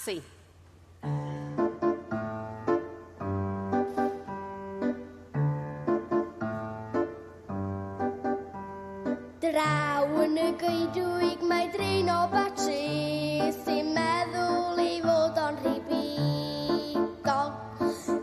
Casi. Draw yn y goedwig mae drin o batri sy'n meddwl ei fod o'n rhy bigog.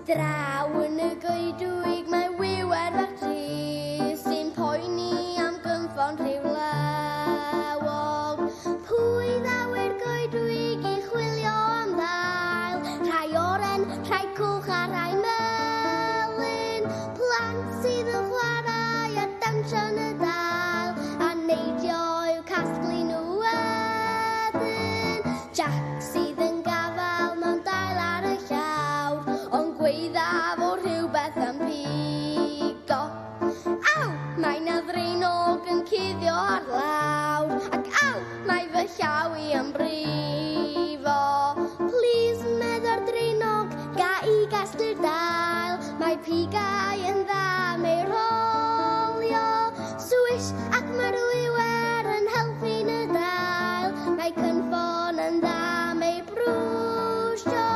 Draw yn y goedwig mae wiwer batri sy'n poeni am gynffon rhywlewog. Pwy ddawy'r goedwig i chwilio am ddail? Rhai oren, rhai cwch a rhai melyn. Plant sydd yn chwarae a dawnsio yn y dail a neidio i'w casglu nhw wedyn. Jack sydd yn gafal mewn dail ar y llawr ond gwaeddaf o rhywbeth am pigo. Aw! Mae 'na ddraenog yn cuddio ar lawr ac aw! Mae fy llaw i yn brifo. Please medda'r ddraenog ga i gasglu'r dail. Mae pigau yn dda mei rolio swish ac mae'r wiwer yn helpu'n y dail. Mae cynffon yn dda mei brwsio.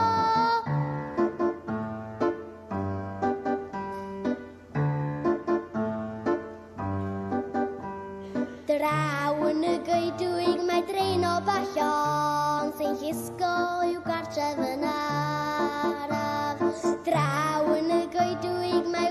Draw yn y goedwig mae draen o ballon sy'n llusgo i'w gartref yn araf. Draw yn y goedwig mae